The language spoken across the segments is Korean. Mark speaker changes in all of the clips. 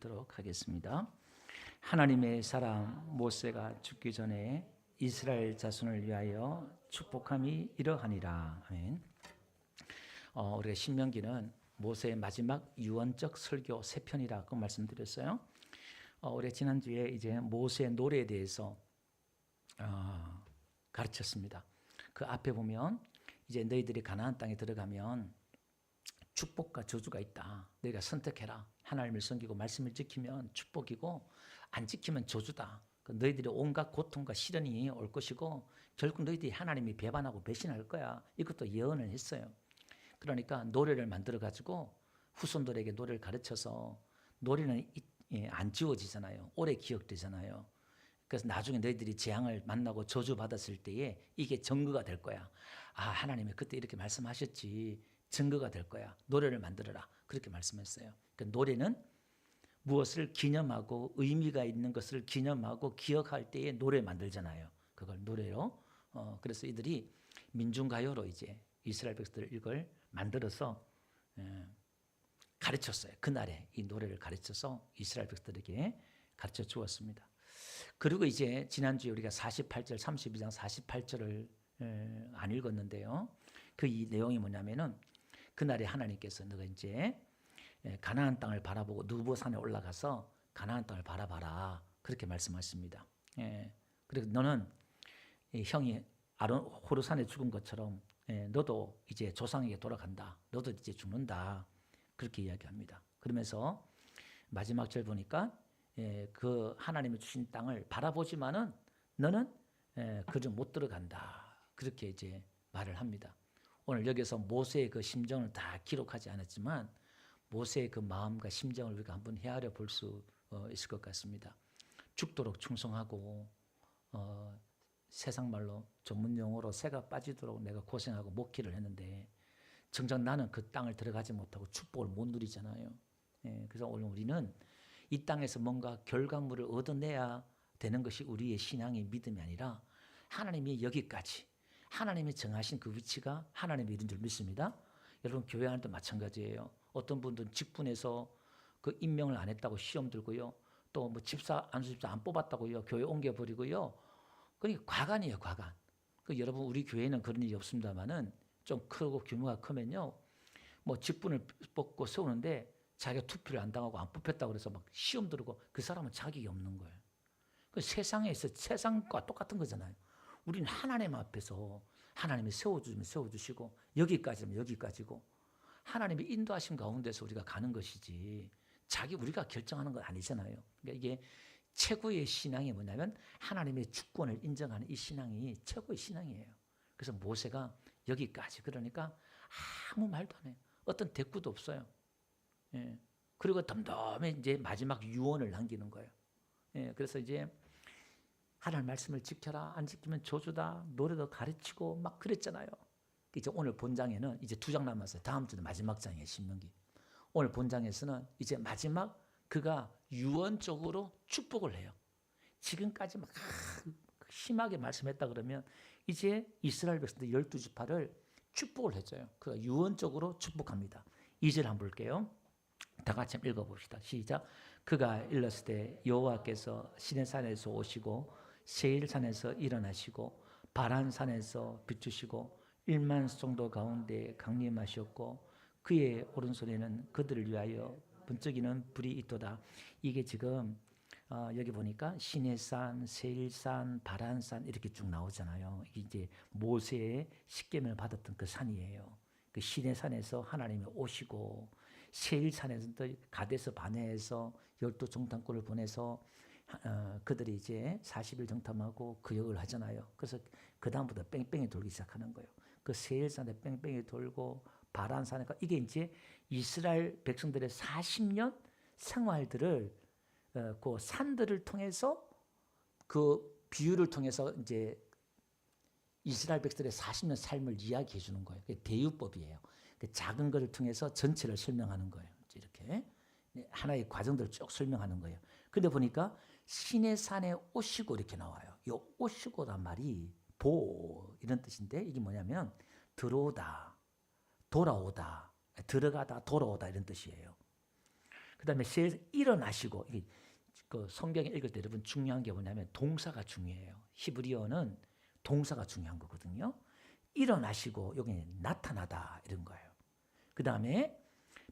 Speaker 1: 읽도록 하겠습니다. 하나님의 사람 모세가 죽기 전에 이스라엘 자손을 위하여 축복함이 이러하니라. 아멘. 우리가 신명기는 모세의 마지막 유언적 설교 세 편이라고 말씀드렸어요. 우리가 지난주에 이제 모세의 노래에 대해서 가르쳤습니다. 그 앞에 보면 이제 너희들이 가나안 땅에 들어가면 축복과 저주가 있다. 너희가 선택해라. 하나님을 섬기고 말씀을 지키면 축복이고 안 지키면 저주다. 너희들이 온갖 고통과 시련이 올 것이고 결국 너희들이 하나님이 배반하고 배신할 거야. 이것도 예언을 했어요. 그러니까 노래를 만들어 가지고 후손들에게 노래를 가르쳐서 노래는 안 지워지잖아요. 오래 기억되잖아요. 그래서 나중에 너희들이 재앙을 만나고 저주받았을 때에 이게 증거가 될 거야. 아, 하나님이 그때 이렇게 말씀하셨지. 증거가 될 거야. 노래를 만들어라. 그렇게 말씀했어요. 그러니까 노래는 무엇을 기념하고 의미가 있는 것을 기념하고 기억할 때에 노래 만들잖아요. 그걸 노래로. 그래서 이들이 민중가요로 이제 이스라엘 백성들 이걸 만들어서 가르쳤어요. 그날에 이 노래를 가르쳐서 이스라엘 백성들에게 가르쳐 주었습니다. 그리고 이제 지난주에 우리가 48절, 32장 48절을 안 읽었는데요. 그 이 내용이 뭐냐면은 그날에 하나님께서 너가 이제 가나안 땅을 바라보고 느보산에 올라가서 가나안 땅을 바라봐라. 그렇게 말씀하십니다. 그리고 너는 형이 호르산에 죽은 것처럼 너도 이제 조상에게 돌아간다. 너도 이제 죽는다. 그렇게 이야기합니다. 그러면서 마지막 절 보니까 그 하나님이 주신 땅을 바라보지만은 너는 그저 못 들어간다. 그렇게 이제 말을 합니다. 오늘 여기서 모세의 그 심정을 다 기록하지 않았지만 모세의 그 마음과 심정을 우리가 한번 헤아려 볼 수 있을 것 같습니다. 죽도록 충성하고 세상 말로 전문 용어로 새가 빠지도록 내가 고생하고 목회를 했는데 정작 나는 그 땅을 들어가지 못하고 축복을 못 누리잖아요. 그래서 오늘 우리는 이 땅에서 뭔가 결과물을 얻어내야 되는 것이 우리의 신앙의 믿음이 아니라 하나님이 여기까지 하나님이 정하신 그 위치가 하나님의 일인 줄 믿습니다. 여러분 교회 안에도 마찬가지예요. 어떤 분들은 직분에서 그 임명을 안 했다고 시험 들고요. 또 뭐 집사 안수집사 안 뽑았다고요. 교회 옮겨버리고요. 그러니까 과간이에요, 과간. 여러분 우리 교회는 그런 일이 없습니다만은 좀 크고 규모가 크면요. 뭐 직분을 뽑고 세우는데 자기가 투표를 안 당하고 안 뽑혔다고 그래서 막 시험 들고 그 사람은 자격이 없는 거예요. 그 세상에서 세상과 똑같은 거잖아요. 우리는 하나님 앞에서 하나님이 세워주면 세워주시고 여기까지면 여기까지고 하나님이 인도하신 가운데서 우리가 가는 것이지 우리가 결정하는 건 아니잖아요. 그러니까 이게 최고의 신앙이 뭐냐면 하나님의 주권을 인정하는 이 신앙이 최고의 신앙이에요. 그래서 모세가 여기까지 그러니까 아무 말도 안 해요. 어떤 대꾸도 없어요. 그리고 덤덤히 이제 마지막 유언을 남기는 거예요. 그래서 이제 하나님 말씀을 지켜라. 안 지키면 저주다. 노래도 가르치고 막 그랬잖아요. 이제 오늘 본장에는 이제 2장 남았어요. 다음 주는 마지막 장이에요. 신명기. 오늘 본장에서는 이제 마지막 그가 유언적으로 축복을 해요. 지금까지 막 심하게 말씀했다 그러면 이제 이스라엘 백성들 12지파를 축복을 해줘요. 그가 유언적으로 축복합니다. 2절 한번 볼게요. 다 같이 읽어봅시다. 시작. 그가 일렀을 때 여호와께서 시내산에서 오시고 세일산에서 일어나시고 바란산에서 비추시고 1만 성도 가운데 강림하셨고 그의 오른손에는 그들을 위하여 번쩍이는 불이 있도다. 이게 지금 여기 보니까 시내산, 세일산, 바란산 이렇게 쭉 나오잖아요. 이게 이제 모세의 십계명을 받았던 그 산이에요. 그 시내산에서 하나님이 오시고 세일산에서 가데스 바네에서 12정탐꾼을 보내서 그들이 이제 40일 정탐하고 구역을 하잖아요. 그래서 그 다음부터 뺑뺑이 돌기 시작하는 거예요. 그 세일산에 뺑뺑이 돌고 바란산에 이게 이제 이스라엘 백성들의 40년 생활들을 그 산들을 통해서 그 비유를 통해서 이제 이스라엘 백성들의 40년 삶을 이야기해 주는 거예요. 그게 대유법이에요. 그 작은 것을 통해서 전체를 설명하는 거예요. 이렇게 하나의 과정들을 쭉 설명하는 거예요. 근데 보니까 시내산에 오시고 이렇게 나와요. 이 오시고란 말이 이런 뜻인데 이게 뭐냐면 들어오다, 돌아오다, 들어가다, 돌아오다 이런 뜻이에요. 그다음에 일어나시고, 그 성경에 읽을 때 여러분 중요한 게 뭐냐면 동사가 중요해요. 히브리어는 동사가 중요한 거거든요. 일어나시고 여기 나타나다 이런 거예요. 그 다음에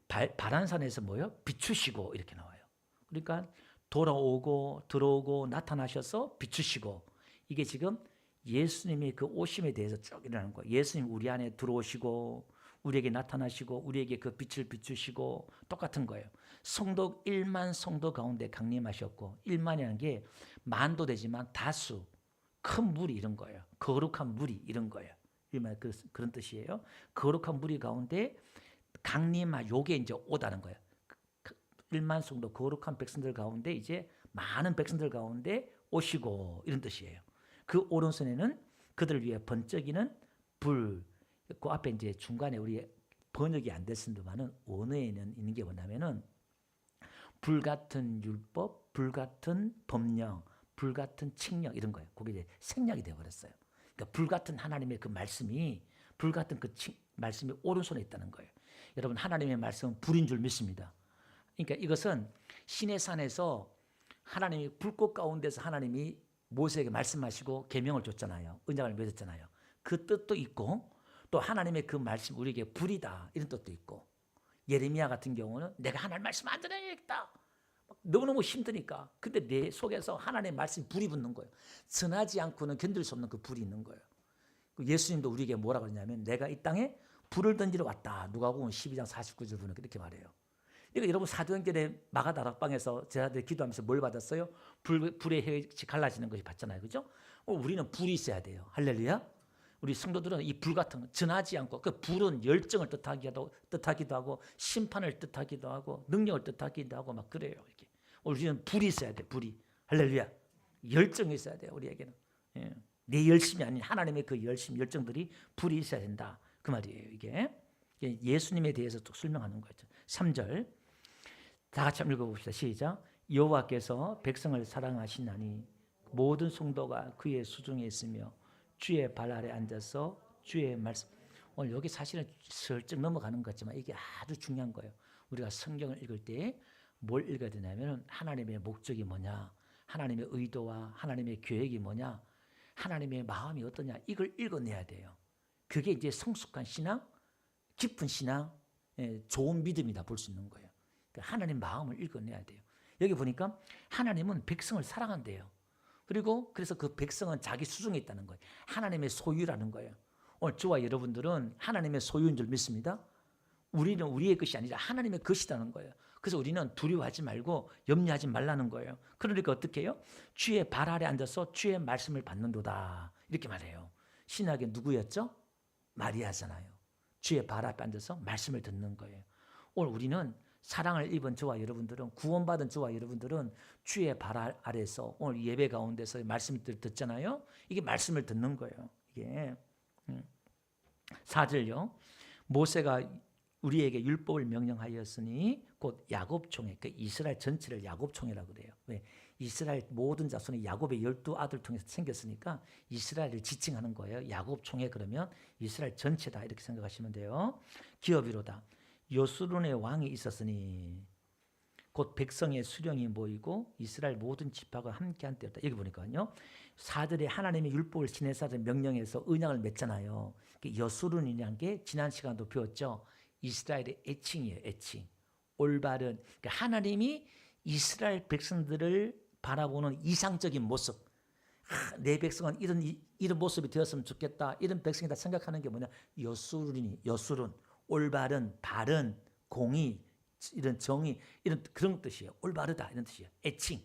Speaker 1: 바란산에서 뭐요? 비추시고 이렇게 나와요. 그러니까 돌아오고 들어오고 나타나셔서 비추시고, 이게 지금 예수님이 그 오심에 대해서 쭉 일어나는 거예요. 예수님 우리 안에 들어오시고 우리에게 나타나시고 우리에게 그 빛을 비추시고 똑같은 거예요. 성도 1만 성도 가운데 강림하셨고, 1만이라는 게 만도 되지만 다수 큰 무리 이런 거예요. 거룩한 무리 이런 거예요. 그런 뜻이에요. 거룩한 무리 가운데 강림하 요게 이제 오다는 거예요. 1만 성도 거룩한 백성들 가운데 이제 많은 백성들 가운데 오시고 이런 뜻이에요. 그 오른손에는 그들을 위해 번쩍이는 불. 그 앞에 이제 중간에 우리 번역이 안 됐습니다만은 원어에는 있는 게 뭐냐면은 불 같은 율법, 불 같은 법령, 불 같은 칙령 이런 거예요. 그게 이제 생략이 되어 버렸어요. 그러니까 불 같은 하나님의 그 말씀이, 불 같은 그 말씀이 오른손에 있다는 거예요. 여러분, 하나님의 말씀은 불인 줄 믿습니다. 그러니까 이것은 시내 산에서 하나님이 불꽃 가운데서 하나님이 모세에게 말씀하시고 계명을 줬잖아요. 언약을 맺었잖아요. 그 뜻도 있고, 또 하나님의 그 말씀 우리에게 불이다 이런 뜻도 있고, 예레미야 같은 경우는 내가 하나님 말씀 안 들어야겠다, 너무너무 힘드니까. 근데 내 속에서 하나님의 말씀이 불이 붙는 거예요. 선하지 않고는 견딜 수 없는 그 불이 있는 거예요. 예수님도 우리에게 뭐라 그러냐면 내가 이 땅에 불을 던지러 왔다. 누가복음 12장 49절 보면 그렇게 말해요. 그러니까 여러분, 사도행전에 마가다락방에서 제자들이 기도하면서 뭘 받았어요? 불의 혀이 갈라지는 것이 받잖아요. 그죠? 우리는 불이 있어야 돼요. 할렐루야. 우리 성도들은 이 불 같은 거 전하지 않고, 그 불은 열정을 뜻하기도 하고 심판을 뜻하기도 하고 능력을 뜻하기도 하고 막 그래요. 이렇게 우리는 불이 있어야 돼. 불이. 할렐루야. 열정이 있어야 돼요. 우리에게는. 예. 내 열심이 아닌 하나님의 그 열정들이 불이 있어야 된다. 그 말이에요. 이게 예수님에 대해서 또 설명하는 거죠. 3절 다 같이 한번 읽어봅시다. 시작. 여호와께서 백성을 사랑하시나니 모든 성도가 그의 수중에 있으며 주의 발 아래 앉아서 주의 말씀. 오늘 여기 사실은 슬쩍 넘어가는 것 같지만 이게 아주 중요한 거예요. 우리가 성경을 읽을 때 뭘 읽어야 되냐면 하나님의 목적이 뭐냐, 하나님의 의도와 하나님의 계획이 뭐냐, 하나님의 마음이 어떠냐, 이걸 읽어내야 돼요. 그게 이제 성숙한 신앙, 깊은 신앙, 좋은 믿음이다 볼 수 있는 거예요. 하나님 마음을 읽어내야 돼요. 여기 보니까 하나님은 백성을 사랑한대요. 그리고 그래서 그 백성은 자기 수중에 있다는 거예요. 하나님의 소유라는 거예요. 오늘 저와 여러분들은 하나님의 소유인 줄 믿습니다. 우리는 우리의 것이 아니라 하나님의 것이라는 거예요. 그래서 우리는 두려워하지 말고 염려하지 말라는 거예요. 그러니까 어떻게 해요? 주의 발 아래 앉아서 주의 말씀을 받는도다 이렇게 말해요. 신약에 누구였죠? 마리아잖아요. 주의 발 앞에 앉아서 말씀을 듣는 거예요. 오늘 우리는 사랑을 입은 저와 여러분들은, 구원받은 저와 여러분들은 주의 발 아래서 오늘 예배 가운데서 말씀을 듣잖아요. 이게 말씀을 듣는 거예요. 이게 4절요. 모세가 우리에게 율법을 명령하였으니 곧 야곱총회, 그 이스라엘 전체를 야곱총회라고 그래요. 왜? 이스라엘 모든 자손이 야곱의 12아들 통해서 생겼으니까 이스라엘을 지칭하는 거예요. 야곱총회 그러면 이스라엘 전체다 이렇게 생각하시면 돼요. 기업이로다. 여수론의 왕이 있었으니 곧 백성의 수령이 모이고 이스라엘 모든 지파가 함께한 때였다. 여기 보니까요. 사들의 하나님의 율법을 지내사들 명령해서 언약을 맺잖아요. 여수론이라는 게 지난 시간도 배웠죠. 이스라엘의 애칭이에요. 애칭. 올바른. 그러니까 하나님이 이스라엘 백성들을 바라보는 이상적인 모습. 내 백성은 이런 모습이 되었으면 좋겠다. 이런 백성이다 생각하는 게 뭐냐? 여수론. 올바른, 바른, 공의, 이런 정의, 이런 그런 뜻이에요. 올바르다 이런 뜻이에요. 애칭.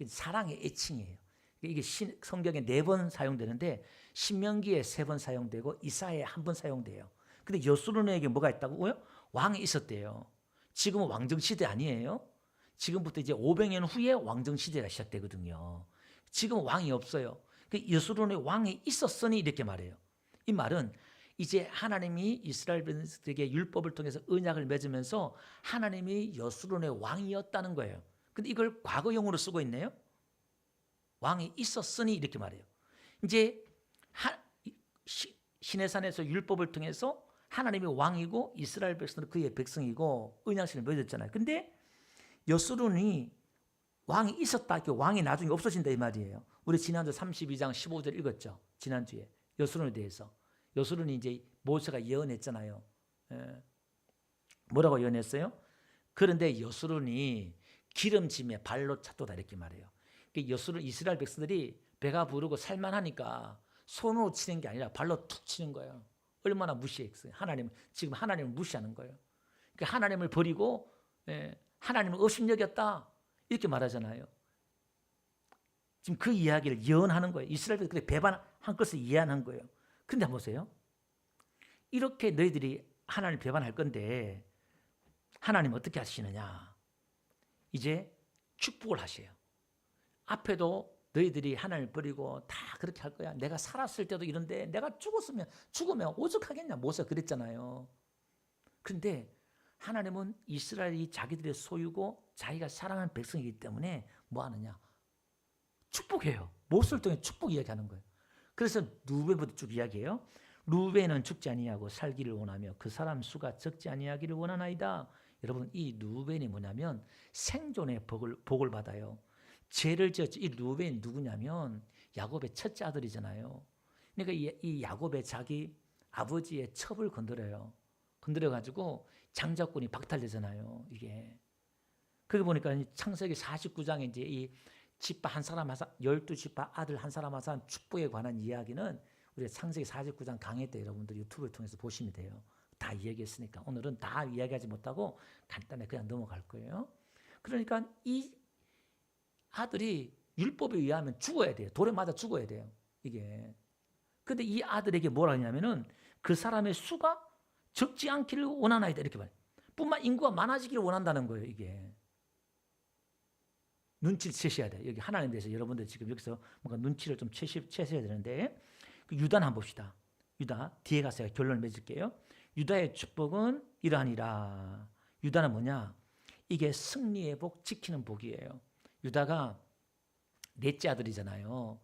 Speaker 1: 사랑의 애칭이에요. 이게 성경에 4번 사용되는데 신명기에 3번 사용되고 이사야에 1번 사용돼요. 근데 여수론에게 뭐가 있다고요? 왕이 있었대요. 지금은 왕정시대 아니에요. 지금부터 이제 500년 후에 왕정시대가 시작되거든요. 지금 왕이 없어요. 여수론에 왕이 있었으니 이렇게 말해요. 이 말은 이제 하나님이 이스라엘 백성들에게 율법을 통해서 언약을 맺으면서 하나님이 여수론의 왕이었다는 거예요. 근데 이걸 과거형으로 쓰고 있네요. 왕이 있었으니 이렇게 말해요. 이제 시내산에서 율법을 통해서 하나님이 왕이고 이스라엘 백성은 그의 백성이고 언약식을 맺었잖아요. 근데 여수론이 왕이 있었다. 왕이 나중에 없어진다 이 말이에요. 우리 지난주 32장 15절 읽었죠. 지난주에 여수론에 대해서. 여수론이 이제 모세가 예언했잖아요. 뭐라고 예언했어요? 그런데 여수론이 기름짐에 발로 찼도다 이렇게 말해요. 여수론 이스라엘 백성들이 배가 부르고 살만하니까 손으로 치는 게 아니라 발로 툭 치는 거예요. 얼마나 무시했어요. 지금 하나님을 무시하는 거예요. 그러니까 하나님을 버리고 하나님을 업신여겼다 이렇게 말하잖아요. 지금 그 이야기를 예언하는 거예요. 이스라엘 백성들이 배반한 것을 예언한 거예요. 그런데 보세요. 이렇게 너희들이 하나님을 배반할 건데 하나님 어떻게 하시느냐. 이제 축복을 하셔요. 앞에도 너희들이 하나님을 버리고 다 그렇게 할 거야. 내가 살았을 때도 이런데 내가 죽으면 오죽하겠냐. 모세가 그랬잖아요. 그런데 하나님은 이스라엘이 자기들의 소유고 자기가 사랑하는 백성이기 때문에 뭐 하느냐. 축복해요. 모세를 통해 축복 이야기하는 거예요. 그래서 루벤부터 쭉 이야기해요. 루벤은 죽지 아니하고 살기를 원하며 그 사람 수가 적지 아니하기를 원하나이다. 여러분 이 루벤이 뭐냐면 생존의 복을 받아요. 죄를 지었죠. 이 루벤이 누구냐면 야곱의 첫째 아들이잖아요. 그러니까 이 야곱의 자기 아버지의 첩을 건드려가지고 장자권이 박탈되잖아요. 이게. 거기 보니까 창세기 49장에 이제 이 지파 한 사람 12지파 아들 한 사람 한 사람 축복에 관한 이야기는 우리가 창세기 49장 강의 때 여러분들 유튜브를 통해서 보시면 돼요. 다 이야기했으니까 오늘은 다 이야기하지 못하고 간단하게 그냥 넘어갈 거예요. 그러니까 이 아들이 율법에 의하면 죽어야 돼요. 돌에 맞아 죽어야 돼요. 이게. 근데 이 아들에게 뭐라 하냐면은 그 사람의 수가 적지 않기를 원하나이다 이렇게 말해요. 뿐만 인구가 많아지기를 원한다는 거예요. 이게. 눈치를 채셔야 돼요. 여기 하나님에 대해서 여러분들 지금 여기서 뭔가 눈치를 좀 채셔야 되는데 유다는 한번 봅시다. 유다 뒤에 가서 제가 결론을 맺을게요. 유다의 축복은 이러하니라. 유다는 뭐냐? 이게 승리의 복, 지키는 복이에요. 유다가 넷째 아들이잖아요.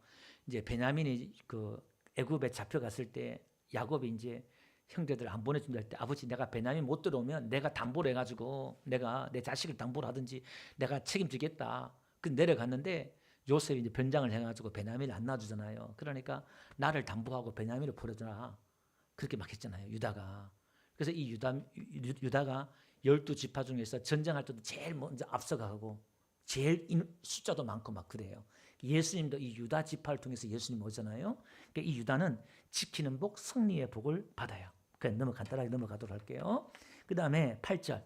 Speaker 1: 이제 베냐민이 그 애굽에 잡혀갔을 때 야곱이 이제 형제들 안 보내준다 할 때 아버지 내가 베냐민 못 들어오면 내가 담보를 해가지고 내가 내 자식을 담보를 하든지 내가 책임지겠다. 그 내려갔는데 요셉이 이제 변장을 해가지고 베냐민을 안 놔주잖아요. 그러니까 나를 담보하고 베냐민을 보내주라. 그렇게 막 했잖아요. 유다가. 그래서 이 유다가 12지파 중에서 전쟁할 때도 제일 먼저 앞서가고 제일 숫자도 많고 막 그래요. 예수님도 이 유다 지파를 통해서 예수님 오잖아요. 그러니까 이 유다는 지키는 복, 승리의 복을 받아요. 그냥 너무 간단하게 넘어가도록 할게요. 그 다음에 8절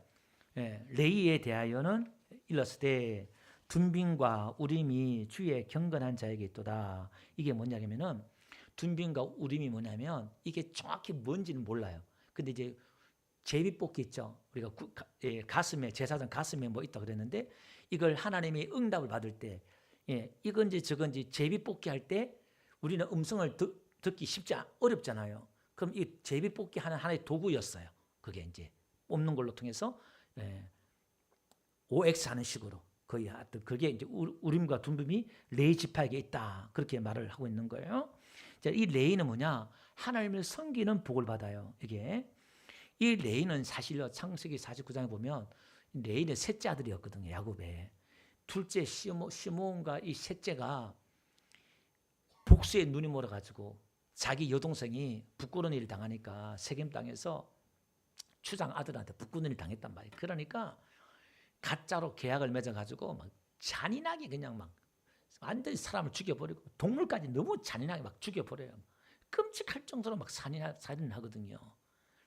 Speaker 1: 레이에 대하여는 일렀으되 둔빔과 우림이 주의 경건한 자에게 있도다. 이게 뭐냐면은 둔빔과 우림이 뭐냐면 이게 정확히 뭔지는 몰라요. 근데 이제 제비뽑기 있죠. 우리가 가슴에 제사장 가슴에 뭐 있다 그랬는데 이걸 하나님이 응답을 받을 때 이건지 저건지 제비뽑기 할 때 우리는 음성을 듣기 어렵잖아요. 그럼 이 제비뽑기 하는 하나의 도구였어요. 그게 이제 뽑는 걸로 통해서 OX 하는 식으로 거의 하여튼 그게 이제 우림과 둔빔이 레이 지파에게 있다. 그렇게 말을 하고 있는 거예요. 자, 이 레이는 뭐냐? 하나님을 섬기는 복을 받아요. 이게 이 레이는 사실요 창세기 49장에 보면 레이는 셋째 아들이었거든요. 야곱의 둘째 시므온과 이 셋째가 복수에 눈이 멀어가지고 자기 여동생이 부끄러운 일을 당하니까 세겜 땅에서 추장 아들한테 부끄러운 일을 당했단 말이에요. 그러니까 가짜로 계약을 맺어가지고 막 잔인하게 그냥 막 완전히 사람을 죽여버리고 동물까지 너무 잔인하게 막 죽여버려요. 끔찍할 정도로 막 살인을 하거든요.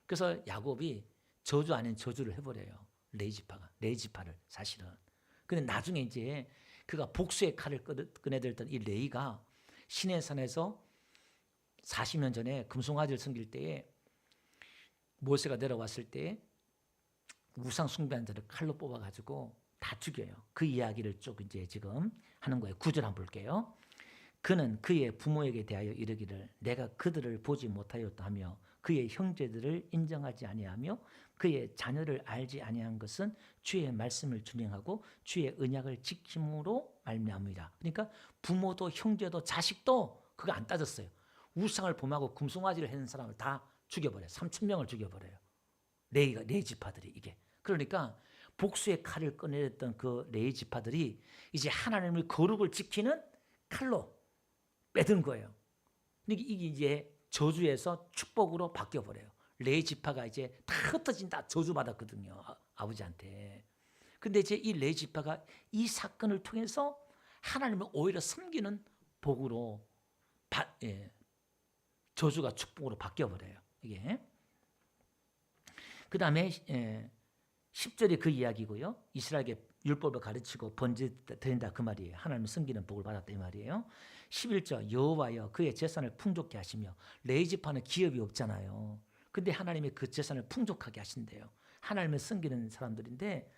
Speaker 1: 그래서 야곱이 저주 아닌 저주를 해버려요. 레이지파를 사실은. 근데 나중에 이제 그가 복수의 칼을 꺼내들던 이 레이가 시내산에서 40년 전에 금송아지를 섬길 때에 모세가 내려왔을 때 우상 숭배한 자를 칼로 뽑아가지고 다 죽여요. 그 이야기를 쭉 이제 지금 하는 거예요. 9절 한번 볼게요. 그는 그의 부모에게 대하여 이르기를 내가 그들을 보지 못하였다 하며 그의 형제들을 인정하지 아니하며 그의 자녀를 알지 아니한 것은 주의 말씀을 준행하고 주의 언약을 지킴으로 말미암으리라. 그러니까 부모도 형제도 자식도 그거 안 따졌어요. 우상을 범하고 금송아지를 하는 사람을 다 죽여버려요. 3,000명을 죽여버려요. 레이 지파들이 이게. 그러니까 복수의 칼을 꺼내렸던 그 레위 지파들이 이제 하나님의 거룩을 지키는 칼로 빼든 거예요. 그러니까 이게 이제 저주에서 축복으로 바뀌어 버려요. 레위 지파가 이제 다 흩어진다 저주받았거든요. 아버지한테. 근데 이제 이 레위 지파가 이 사건을 통해서 하나님을 오히려 섬기는 복으로 저주가 축복으로 바뀌어 버려요. 이게. 그다음에 10절이 그 이야기고요. 이스라엘에게 율법을 가르치고 번제 드린다 그 말이에요. 하나님을 섬기는 복을 받았다 이 말이에요. 11절 여호와여 그의 재산을 풍족케 하시며 레위 지파는 기업이 없잖아요. 근데 하나님이 그 재산을 풍족하게 하신대요. 하나님을 섬기는 사람들인데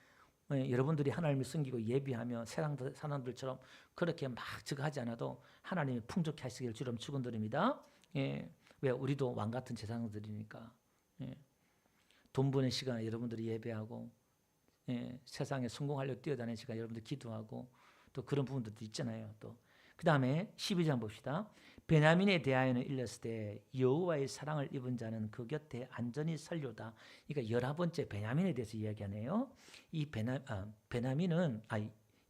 Speaker 1: 여러분들이 하나님을 섬기고 예비하며 사람들처럼 그렇게 막 저거 하지 않아도 하나님이 풍족케 하시길 주름 축원드립니다. 왜 우리도 왕 같은 재산들이니까 돈 버는 시간에 여러분들이 예배하고 세상에 성공하려고 뛰어다니는 시간에 여러분들 기도하고 또 그런 부분들도 있잖아요. 또 그 다음에 12장 봅시다. 베냐민에 대하여는 일렀을 때 여호와의 사랑을 입은 자는 그 곁에 안전히 살려다. 그러니까 11번째 베냐민에 대해서 이야기하네요. 이 베냐민은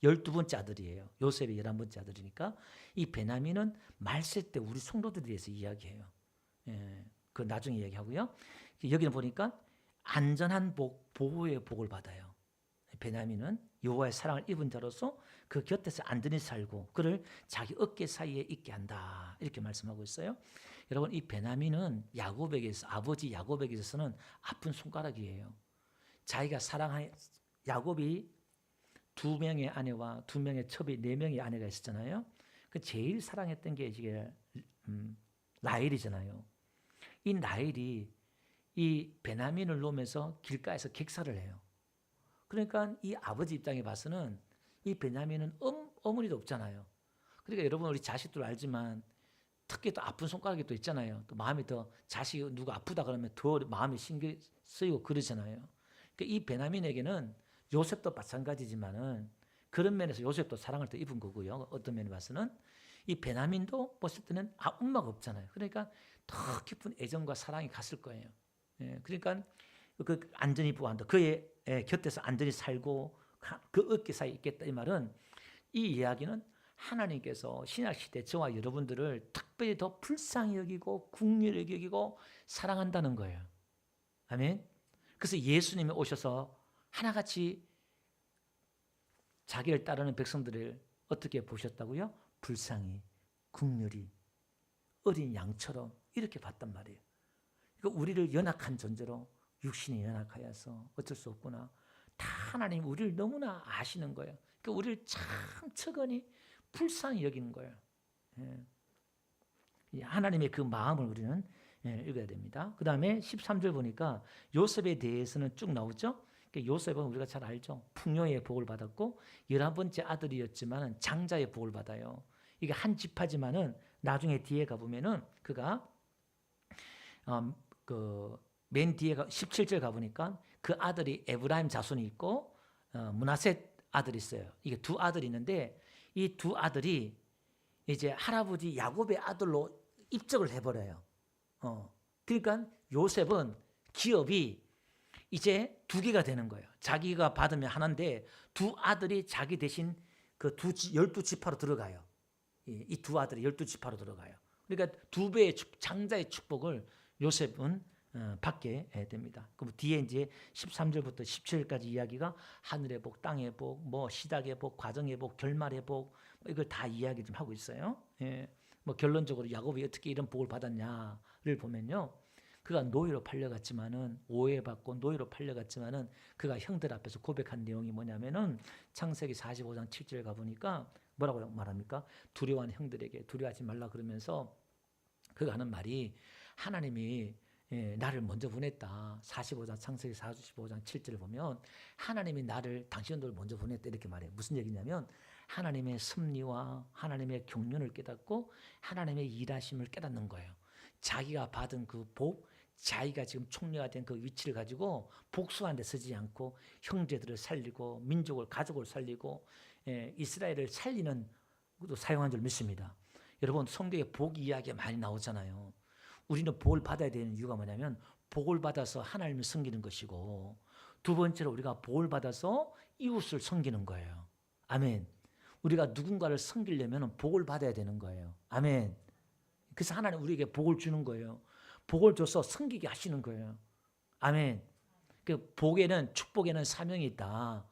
Speaker 1: 12번째 아들이에요. 요셉의 11번째 아들이니까 이 베냐민은 말세 때 우리 성도들에 대해서 이야기해요. 그 나중에 이야기하고요. 여기는 보니까 안전한 복, 보호의 복을 받아요. 베냐민은 여호와의 사랑을 입은 자로서 그 곁에서 안전히 살고 그를 자기 어깨 사이에 있게 한다. 이렇게 말씀하고 있어요. 여러분 이 베냐민은 야곱에게서 아버지 야곱에게 있어서는 아픈 손가락이에요. 자기가 사랑한 야곱이 2명의 아내와 2명의 첩이 4명의 아내가 있었잖아요. 그 제일 사랑했던 게 이게 라헬이잖아요. 이 라헬이 이 베냐민을 놓으면서 길가에서 객사를 해요. 그러니까 이 아버지 입장에 봐서는 이 베냐민은 어머니도 없잖아요. 그러니까 여러분 우리 자식들 알지만 특히 또 아픈 손가락이 또 있잖아요. 또 마음이 더 자식이 누가 아프다 그러면 더 마음이 신경 쓰이고 그러잖아요. 그러니까 이 베냐민에게는 요셉도 마찬가지지만은 그런 면에서 요셉도 사랑을 더 입은 거고요. 어떤 면에 봐서는 이 베냐민도 봤을 때는 엄마가 없잖아요. 그러니까 더 깊은 애정과 사랑이 갔을 거예요. 그러니까 그 안전히 보호한다. 그의 곁에서 안전히 살고 그 어깨 사이에 있겠다. 이 말은 이 이야기는 하나님께서 신약시대 저와 여러분들을 특별히 더 불쌍히 여기고 긍휼히 여기고 사랑한다는 거예요. 아멘. 그래서 예수님이 오셔서 하나같이 자기를 따르는 백성들을 어떻게 보셨다고요? 불쌍히 긍휼히 어린 양처럼 이렇게 봤단 말이에요. 그러니까 우리를 연약한 존재로 육신이 연약하여서 어쩔 수 없구나. 다 하나님 우리를 너무나 아시는 거예요. 그러니까 우리를 참 측은히 불쌍히 여기는 거예요. 하나님의 그 마음을 우리는 읽어야 됩니다. 그 다음에 13절 보니까 요셉에 대해서는 쭉 나오죠. 그러니까 요셉은 우리가 잘 알죠. 풍요의 복을 받았고 11번째 아들이었지만 장자의 복을 받아요. 이게 한 지파지만은 나중에 뒤에 가보면은 그가 맨 뒤에 17절 가보니까 그 아들이 에브라임 자손이 있고 므낫세 아들이 있어요. 이게 두 아들이 있는데 이 두 아들이 이제 할아버지 야곱의 아들로 입적을 해버려요. 그러니까 요셉은 기업이 이제 2개가 되는 거예요. 자기가 받으면 하나인데 두 아들이 자기 대신 그 12지파로 들어가요. 이 두 아들이 12지파로 들어가요. 그러니까 2배의 장자의 축복을 요셉은 받게 됩니다. 그럼 뒤에 이제 13절부터 17절까지 이야기가 하늘의 복, 땅의 복, 뭐 시작의 복, 과정의 복, 결말의 복 이걸 다 이야기 좀 하고 있어요. 뭐 결론적으로 야곱이 어떻게 이런 복을 받았냐를 보면요. 그가 노예로 팔려갔지만은 오해받고 노예로 팔려갔지만은 그가 형들 앞에서 고백한 내용이 뭐냐면은 창세기 45장 7절 가보니까 뭐라고 말합니까? 두려워하는 형들에게 두려워하지 말라 그러면서 그가 하는 말이 하나님이 나를 먼저 보냈다. 45장 창세기 45장 7절을 보면 하나님이 나를 당신들을 먼저 보냈다 이렇게 말해요. 무슨 얘기냐면 하나님의 섭리와 하나님의 경륜을 깨닫고 하나님의 일하심을 깨닫는 거예요. 자기가 받은 그 복, 자기가 지금 총리가 된 그 위치를 가지고 복수하는 데 쓰지 않고 형제들을 살리고 민족을 가족을 살리고 이스라엘을 살리는 것도 사용한 줄 믿습니다. 여러분 성경에 복 이야기가 많이 나오잖아요. 우리는 복을 받아야 되는 이유가 뭐냐면 복을 받아서 하나님을 섬기는 것이고 두 번째로 우리가 복을 받아서 이웃을 섬기는 거예요. 아멘. 우리가 누군가를 섬기려면 복을 받아야 되는 거예요. 아멘. 그래서 하나님 우리에게 복을 주는 거예요. 복을 줘서 섬기게 하시는 거예요. 아멘. 그 복에는, 축복에는 사명이 있다.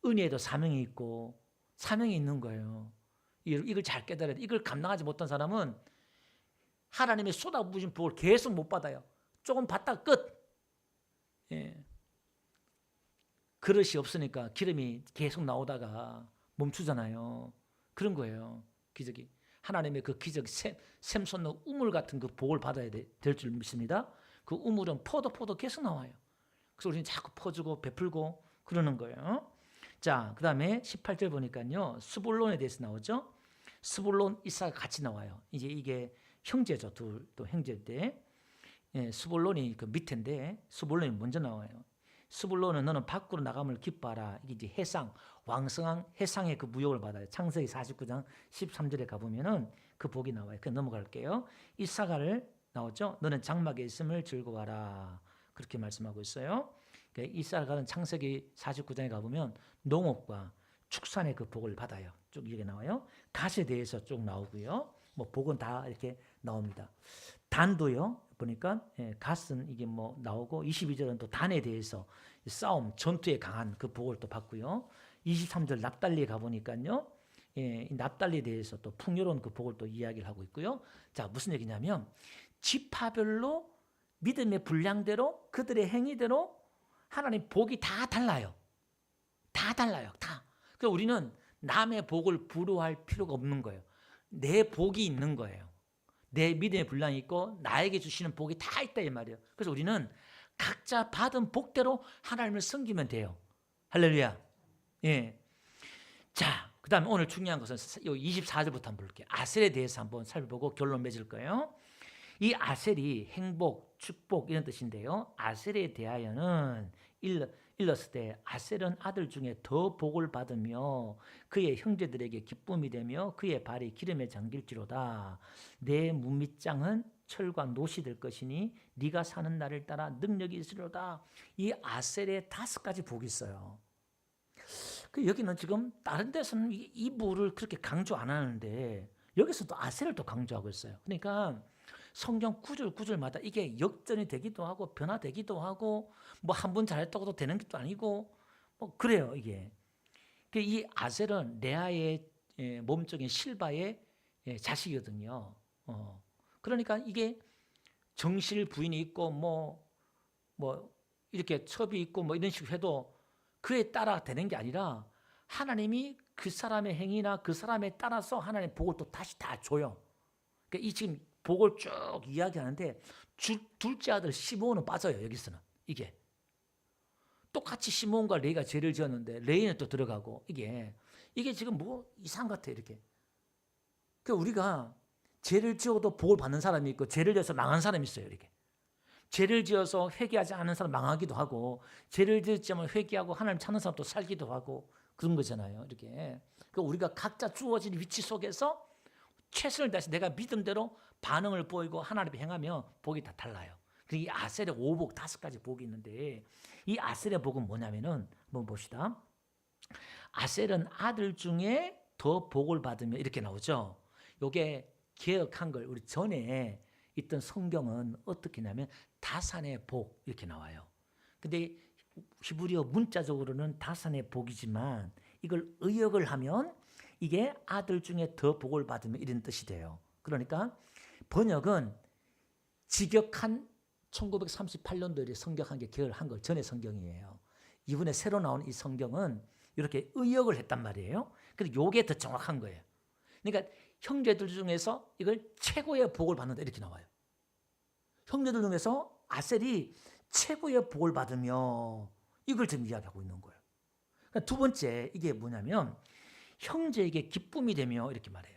Speaker 1: 은혜에도 사명이 있고 사명이 있는 거예요. 이걸 잘 깨달아야 돼. 이걸 감당하지 못한 사람은 하나님의 쏟아부으신 복을 계속 못 받아요. 조금 받다가 끝. 예. 그릇이 없으니까 기름이 계속 나오다가 멈추잖아요. 그런 거예요. 기적이. 하나님의 그 기적, 샘솟는 우물 같은 그 복을 받아야 될 줄 믿습니다. 그 우물은 포도 계속 나와요. 그래서 우리는 자꾸 퍼주고 베풀고 그러는 거예요. 자, 그 다음에 18절 보니까요. 스불론에 대해서 나오죠. 스불론, 이사가 같이 나와요. 이제 이게 형제죠. 둘도 형제인데, 예, 스불론이 그 밑인데 스불론이 먼저 나와요. 스불론은 너는 밖으로 나감을 기뻐하라. 이게 이제 해상, 왕성한 해상의 그 무역을 받아요. 창세기 49장 13절에 가보면은 그 복이 나와요. 그냥 넘어갈게요. 이사가를 나오죠. 너는 장막에 있음을 즐거워하라. 그렇게 말씀하고 있어요. 이사가는 창세기 49장에 가보면 농업과 축산의 그 복을 받아요. 쭉 이렇게 나와요. 갓에 대해서 쭉 나오고요. 뭐 복은 다 이렇게 나옵니다. 단도요. 보니까 갓은 이게 뭐 나오고 22절은 또 단에 대해서 싸움, 전투에 강한 그 복을 또 받고요. 23절 납달리에 가보니까요. 이 납달리에 대해서 또 풍요로운 그 복을 또 이야기를 하고 있고요. 자, 무슨 얘기냐면 지파별로 믿음의 분량대로 그들의 행위대로 하나님 복이 다 달라요. 다 달라요. 다. 그래서 우리는 남의 복을 부러워할 필요가 없는 거예요. 내 복이 있는 거예요. 내 믿음의 분량이 있고 나에게 주시는 복이 다 있다 이 말이에요. 그래서 우리는 각자 받은 복대로 하나님을 섬기면 돼요. 할렐루야. 예. 자, 그 다음에 오늘 중요한 것은 24절부터 한번 볼게요. 아셀에 대해서 한번 살펴보고 결론 맺을 거예요. 이 아셀이 행복, 축복 이런 뜻인데요. 아셀에 대하여는 일렀을 때 아셀은 아들 중에 더 복을 받으며 그의 형제들에게 기쁨이 되며 그의 발이 기름에 잠길지로다. 내 문밑장은 철과 노시 될 것이니 네가 사는 날을 따라 능력이 있으리로다. 이 아셀에 5가지 복이 있어요. 여기는 지금 다른 데서는 이 부를 그렇게 강조 안 하는데 여기서도 아셀을 또 강조하고 있어요. 그러니까 성경 구절마다 이게 역전이 되기도 하고 변화되기도 하고 뭐 한 번 잘했다고도 되는 것도 아니고 뭐 그래요 이게. 이 아셀은 레아의 몸적인 실바의 자식이거든요. 그러니까 이게 정실 부인이 있고 뭐 이렇게 첩이 있고 뭐 이런 식으로 해도 그에 따라 되는 게 아니라 하나님이 그 사람의 행위나 그 사람에 따라서 하나님 복을 또 다시 다 줘요. 그러니까 이 지금 복을 쭉 이야기하는데 둘째 아들 시므온은 빠져요. 여기서는 이게 똑같이 시므온과 레이가 죄를 지었는데 레이는 또 들어가고 이게 지금 뭐 이상 같아 이렇게. 그러니까 우리가 죄를 지어도 복을 받는 사람이 있고 죄를 지어서 망한 사람이 있어요. 이렇게 죄를 지어서 회개하지 않은 사람 망하기도 하고 죄를 지었지만 회개하고 하나님 찾는 사람도 살기도 하고 그런 거잖아요. 이렇게 그러니까 우리가 각자 주어진 위치 속에서 최선을 다해서 내가 믿음대로 반응을 보이고 하나님을 행하면 복이 다 달라요. 이 아셀의 5복 5가지 복이 있는데 이 아셀의 복은 뭐냐면은 한번 봅시다. 아셀은 아들 중에 더 복을 받으며 이렇게 나오죠. 이게 개혁한 걸 우리 전에 있던 성경은 어떻게 하냐면 다산의 복 이렇게 나와요. 근데 히브리어 문자적으로는 다산의 복이지만 이걸 의역을 하면 이게 아들 중에 더 복을 받으며 이런 뜻이 돼요. 그러니까 번역은 직역한 1938년도에 성경한 게 개혁한 걸 전의 성경이에요. 이번에 새로 나온 이 성경은 이렇게 의역을 했단 말이에요. 그래서 이게 더 정확한 거예요. 그러니까 형제들 중에서 이걸 최고의 복을 받는다 이렇게 나와요. 형제들 중에서 아셀이 최고의 복을 받으며 이걸 지금 이야기하고 있는 거예요. 그러니까 두 번째 이게 뭐냐면 형제에게 기쁨이 되며 이렇게 말해요.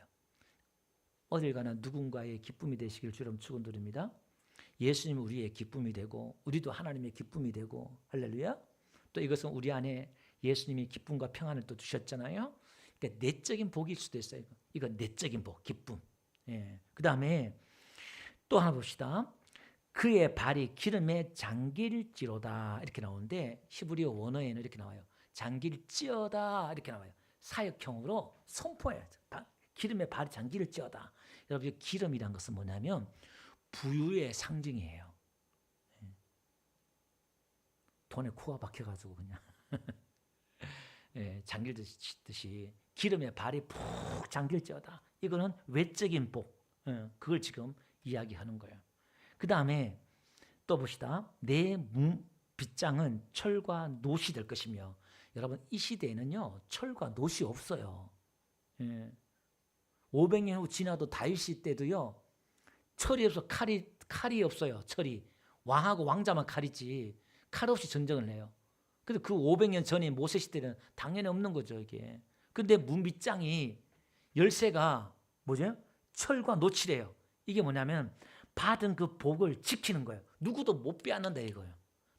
Speaker 1: 어딜 가나 누군가의 기쁨이 되시길 주름 축원드립니다. 예수님이 우리의 기쁨이 되고 우리도 하나님의 기쁨이 되고 할렐루야. 또 이것은 우리 안에 예수님이 기쁨과 평안을 또 주셨잖아요. 그러니까 내적인 복일 수도 있어요. 이거 내적인 복, 기쁨. 예. 그 다음에 또 하나 봅시다. 그의 발이 기름에 잠길지로다 이렇게 나오는데 히브리어 원어에는 이렇게 나와요. 잠길지어다 이렇게 나와요. 사역형으로 선포해요. 기름에 발이 잠길지어다. 여러분 기름이란 것은 뭐냐면 부유의 상징이에요. 돈에 코가 박혀가지고 그냥 잠길듯이 기름에 발이 푹 잠길지어다. 이거는 외적인 복, 그걸 지금 이야기하는 거예요. 그 다음에 또 봅시다. 내 빗장은 철과 노시 될 것이며, 여러분 이 시대에는요 철과 노시 없어요. 500년 후 지나도 다윗 때도요 철이 없어. 칼이 없어요. 철이 왕하고 왕자만 칼이지 칼 없이 전쟁을 해요. 근데 그 500년 전에 모세 시대는 당연히 없는 거죠 이게. 근데 문빗장이 열쇠가 뭐죠? 철과 노치래요. 이게 뭐냐면 받은 그 복을 지키는 거예요. 누구도 못 빼앗는다 이거예요.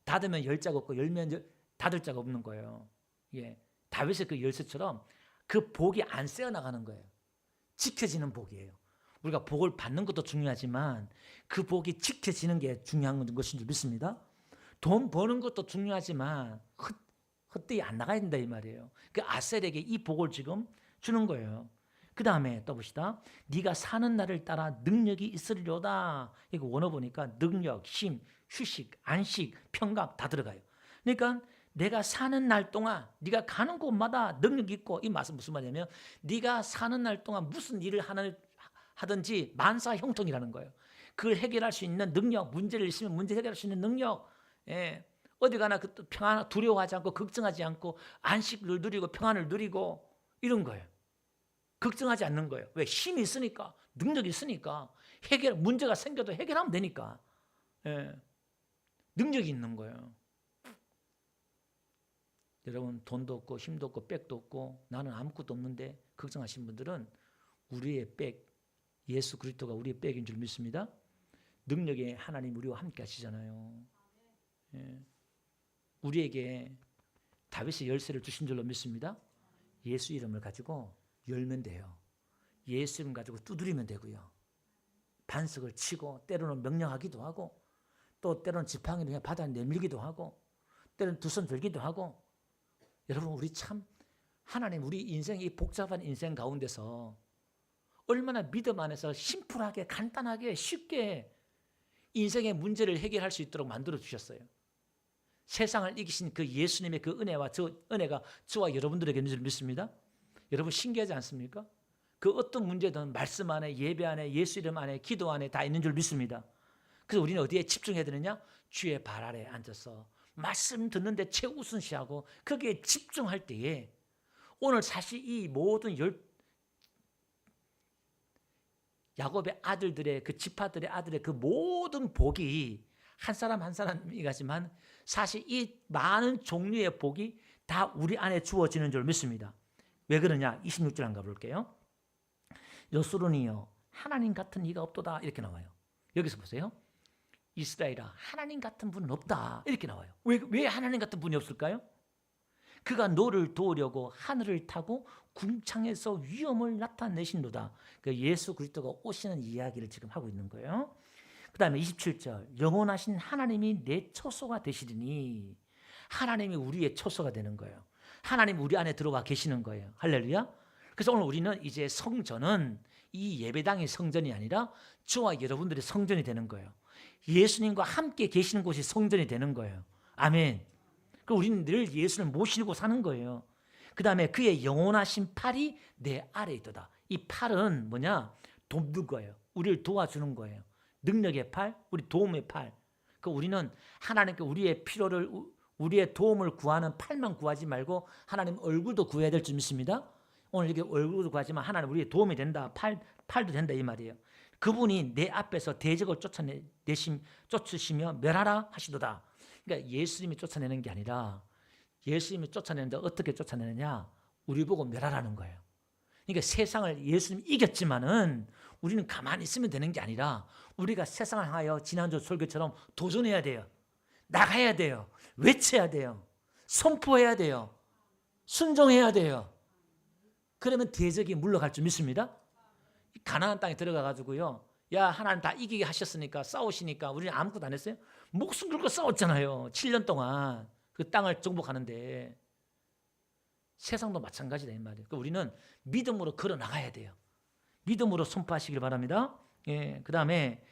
Speaker 1: 닫으면 열 자가 없고 열면 닫을 자가 없는 거예요. 예, 다윗의 그 열쇠처럼 그 복이 안 새어나가는 거예요. 지켜지는 복이에요. 우리가 복을 받는 것도 중요하지만 그 복이 지켜지는 게 중요한 것인 줄 믿습니다. 돈 버는 것도 중요하지만 헛되이 안 나가야 된다 이 말이에요. 그 아셀에게 이 복을 지금 주는 거예요. 그 다음에 또 봅시다. 네가 사는 날을 따라 능력이 있으리로다. 이거 원어 보니까 능력, 힘, 휴식, 안식, 평강 다 들어가요. 그러니까 내가 사는 날 동안 네가 가는 곳마다 능력이 있고, 이 말은 무슨 말이냐면 네가 사는 날 동안 무슨 일을 하든지 만사 형통이라는 거예요. 그걸 해결할 수 있는 능력, 문제를 있으면 문제 해결할 수 있는 능력. 예. 어디 가나 평안, 두려워하지 않고 걱정하지 않고 안식을 누리고 평안을 누리고 이런 거예요. 걱정하지 않는 거예요. 왜? 힘이 있으니까, 능력이 있으니까, 문제가 생겨도 해결하면 되니까. 예. 능력이 있는 거예요. 여러분 돈도 없고 힘도 없고 백도 없고 나는 아무것도 없는데 걱정하신 분들은 우리의 백, 예수 그리스도가 우리의 백인 줄 믿습니다. 능력의 하나님 우리와 함께 하시잖아요. 예. 우리에게 다윗의 열쇠를 주신 줄로 믿습니다. 예수 이름을 가지고 열면 돼요. 예수 이름 가지고 두드리면 되고요. 반석을 치고 때로는 명령하기도 하고 또 때로는 지팡이를 바다에 내밀기도 하고 때로는 두 손 들기도 하고. 여러분 우리 참 하나님 우리 인생 이 복잡한 인생 가운데서 얼마나 믿음 안에서 심플하게 간단하게 쉽게 인생의 문제를 해결할 수 있도록 만들어 주셨어요. 세상을 이기신 그 예수님의 그 은혜가 저와 여러분들에게 있는 줄 믿습니다. 여러분 신기하지 않습니까? 그 어떤 문제든 말씀 안에, 예배 안에, 예수 이름 안에, 기도 안에 다 있는 줄 믿습니다. 그래서 우리는 어디에 집중해야 되느냐? 주의 발 아래에 앉아서 말씀 듣는데 최우선시하고 거기에 집중할 때에 오늘 사실 이 모든 야곱의 아들들의 그 지파들의 아들의 그 모든 복이 한 사람 한 사람이지만 사실 이 많은 종류의 복이 다 우리 안에 주어지는 줄 믿습니다. 왜 그러냐? 26절 한번 가볼게요. 여수론이여 하나님 같은 이가 없도다 이렇게 나와요. 여기서 보세요. 이스라엘아 하나님 같은 분은 없다 이렇게 나와요. 왜 하나님 같은 분이 없을까요? 그가 너를 도우려고 하늘을 타고 궁창에서 위엄을 나타내신도다. 그 예수 그리스도가 오시는 이야기를 지금 하고 있는 거예요. 그 다음에 27절 영원하신 하나님이 내 처소가 되시리니, 하나님이 우리의 처소가 되는 거예요. 하나님 우리 안에 들어와 계시는 거예요. 할렐루야. 그래서 오늘 우리는 이제 성전은 이 예배당의 성전이 아니라 저와 여러분들의 성전이 되는 거예요. 예수님과 함께 계시는 곳이 성전이 되는 거예요. 아멘. 그럼 우리는 늘 예수를 모시고 사는 거예요. 그 다음에 그의 영원하신 팔이 내 아래에 있도다. 이 팔은 뭐냐? 돕는 거예요. 우리를 도와주는 거예요. 능력의 팔, 우리 도움의 팔. 그 우리는 하나님께 우리의 필요를, 우리의 도움을 구하는 팔만 구하지 말고 하나님 얼굴도 구해야 될 줄 믿습니다. 오늘 이렇게 얼굴도 구하지만 하나님 우리의 도움이 된다. 팔도 된다 이 말이에요. 그분이 내 앞에서 대적을 쫓으시며 멸하라 하시도다. 그러니까 예수님이 쫓아내는 게 아니라 예수님이 쫓아내는데 어떻게 쫓아내느냐? 우리 보고 멸하라는 거예요. 그러니까 세상을 예수님이 이겼지만은 우리는 가만히 있으면 되는 게 아니라 우리가 세상을 향하여 지난주 설교처럼 도전해야 돼요. 나가야 돼요. 외쳐야 돼요. 선포해야 돼요. 순종해야 돼요. 그러면 대적이 물러갈 줄 믿습니다. 가나안 땅에 들어가 가지고요. 야, 하나님 다 이기게 하셨으니까 싸우시니까 우리는 아무것도 안 했어요? 목숨 걸고 싸웠잖아요. 7년 동안 그 땅을 정복하는데. 세상도 마찬가지다 이 말이에요. 그러니까 우리는 믿음으로 걸어 나가야 돼요. 믿음으로 선포하시길 바랍니다. 예, 그 다음에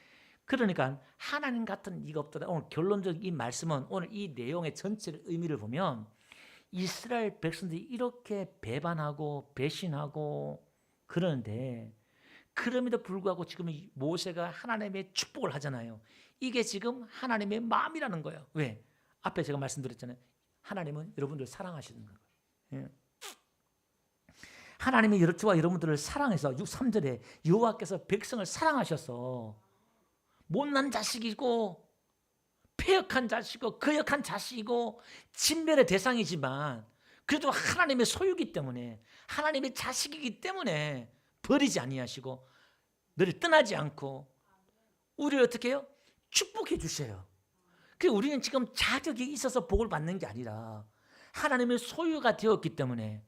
Speaker 1: 그러니까 하나님 같은 이가 없다. 오늘 결론적 이 말씀은 오늘 이 내용의 전체 의미를 보면 이스라엘 백성들이 이렇게 배반하고 배신하고 그러는데 그럼에도 불구하고 지금 모세가 하나님의 축복을 하잖아요. 이게 지금 하나님의 마음이라는 거예요. 왜? 앞에 제가 말씀드렸잖아요. 하나님은 여러분들 사랑하시는 거예요. 예. 하나님이 저와 여러분들을 사랑해서 3절에 여호와께서 백성을 사랑하셔서 못난 자식이고 패역한 자식이고 거역한 자식이고 진멸의 대상이지만 그래도 하나님의 소유이기 때문에 하나님의 자식이기 때문에 버리지 아니하시고 너를 떠나지 않고 우리를 어떻게 해요? 축복해 주셔요. 그래서 우리는 지금 자격이 있어서 복을 받는 게 아니라 하나님의 소유가 되었기 때문에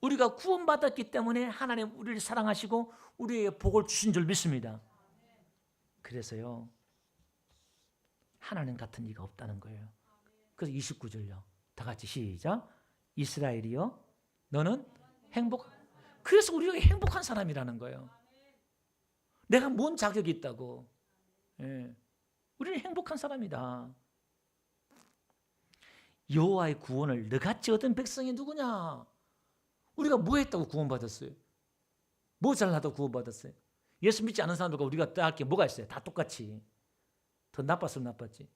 Speaker 1: 우리가 구원받았기 때문에 하나님 우리를 사랑하시고 우리의 복을 주신 줄 믿습니다. 그래서요 하나님 같은 이가 없다는 거예요. 그래서 29절요. 다 같이 시작. 이스라엘이여 너는 그래서 우리가 행복한 사람이라는 거예요. 내가 뭔 자격이 있다고. 예. 우리는 행복한 사람이다. 여호와의 구원을 너같이 얻은 백성이 누구냐? 우리가 뭐 했다고 구원받았어요? 뭐 잘나다고 구원받았어요? 예수 믿지 않은 사람들과 우리가 따할 게 뭐가 있어요? 다 똑같이. 더 나빴으면 나빴지.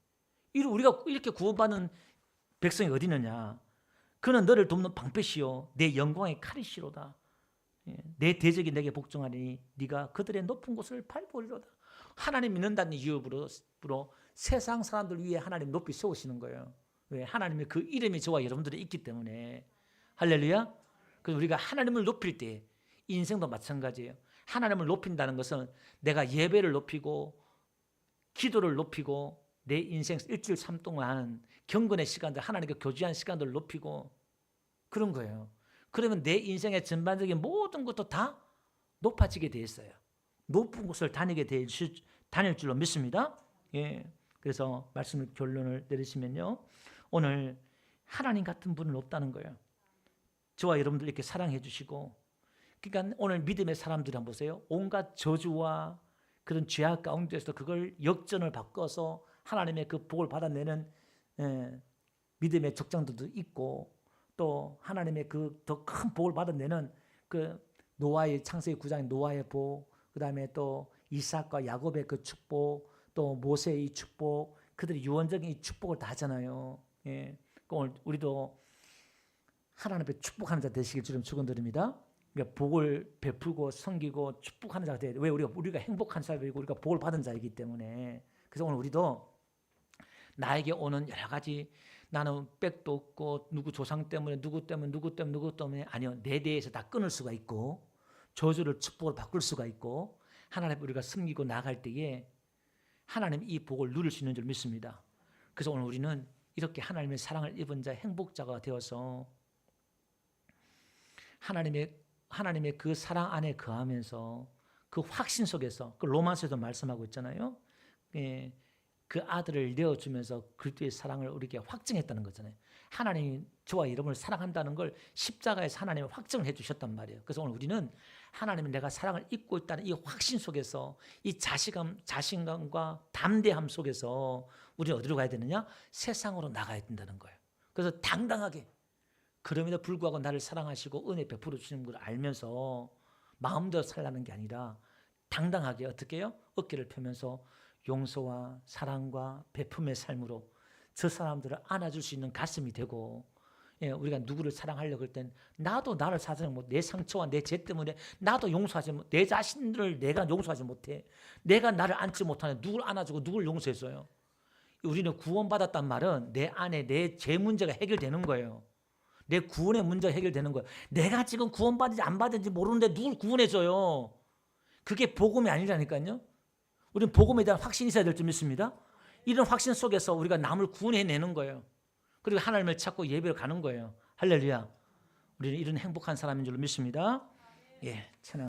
Speaker 1: 우리가 이렇게 구원받는 백성이 어디 있느냐? 그는 너를 돕는 방패시요 내 영광의 칼이시로다. 내 대적이 내게 복종하니 네가 그들의 높은 곳을 밟으리로다. 하나님 믿는다는 이유로 세상 사람들 위해 하나님 높이 세우시는 거예요. 왜? 하나님의 그 이름이 저와 여러분들이 있기 때문에. 할렐루야. 그래서 우리가 하나님을 높일 때 인생도 마찬가지예요. 하나님을 높인다는 것은 내가 예배를 높이고 기도를 높이고 내 인생 일주일 삶 동안 경건의 시간들 하나님과 교제한 시간들을 높이고 그런 거예요. 그러면 내 인생의 전반적인 모든 것도 다 높아지게 돼 있어요. 높은 곳을 다닐 줄로 믿습니다. 예. 그래서 말씀을 결론을 내리시면요. 오늘 하나님 같은 분은 없다는 거예요. 저와 여러분들 이렇게 사랑해 주시고 그러니까 오늘 믿음의 사람들 한번 보세요. 온갖 저주와 그런 죄악 가운데서 그걸 역전을 바꿔서 하나님의 그 복을 받아내는 믿음의 적장들도 있고 또 하나님의 그 더 큰 복을 받아내는 그 노아의 창세기 9장의 노아의 복, 그다음에 또 이삭과 야곱의 그 축복, 또 모세의 축복, 그들이 유언적인 이 축복을 다 하잖아요. 예. 오늘 우리도 하나님 앞에 축복하는 자 되시길 주님 축원드립니다. 그러니까 복을 베풀고 섬기고 축복하는 자가 돼야 돼. 왜? 우리가 행복한 사람이고 우리가 복을 받은 자이기 때문에. 그래서 오늘 우리도 나에게 오는 여러 가지 나는 빽도 없고 누구 조상 때문에 누구 때문에 아니요. 내 대해서 다 끊을 수가 있고 저주를 축복을 바꿀 수가 있고 하나님 우리가 섬기고 나갈 때에 하나님 이 복을 누릴 수 있는 줄 믿습니다. 그래서 오늘 우리는 이렇게 하나님의 사랑을 입은 자 행복자가 되어서 하나님의 그 사랑 안에 거하면서 그 확신 속에서 그 로마서에도 말씀하고 있잖아요. 예, 그 아들을 내어주면서 그리스도의 사랑을 우리에게 확증했다는 거잖아요. 하나님이 저와 여러분을 사랑한다는 걸 십자가에서 하나님이 확증을 해주셨단 말이에요. 그래서 오늘 우리는 하나님은 내가 사랑을 입고 있다는 이 확신 속에서 이 자신감과 담대함 속에서 우리는 어디로 가야 되느냐? 세상으로 나가야 된다는 거예요. 그래서 당당하게 그럼에도 불구하고 나를 사랑하시고 은혜 베풀어 주시는 걸 알면서 마음대로 살라는 게 아니라 당당하게 어떻게 해요? 어깨를 펴면서 용서와 사랑과 베품의 삶으로 저 사람들을 안아줄 수 있는 가슴이 되고 우리가 누구를 사랑하려고 할 땐 나도 나를 사랑하지 못해. 내 상처와 내 죄 때문에 나도 용서하지 못해. 내 자신을 내가 용서하지 못해. 내가 나를 안지 못하는 누굴 안아주고 누굴 용서했어요. 우리는 구원받았단 말은 내 안에 내 죄 문제가 해결되는 거예요. 내 구원의 문제가 해결되는 거예요. 내가 지금 구원받은지 안 받은지 모르는데 누굴 구원해줘요. 그게 복음이 아니라니까요. 우리는 복음에 대한 확신이 있어야 될 줄 믿습니다. 이런 확신 속에서 우리가 남을 구원해내는 거예요. 그리고 하나님을 찾고 예배를 가는 거예요. 할렐루야. 우리는 이런 행복한 사람인 줄 믿습니다. 예, 찬양.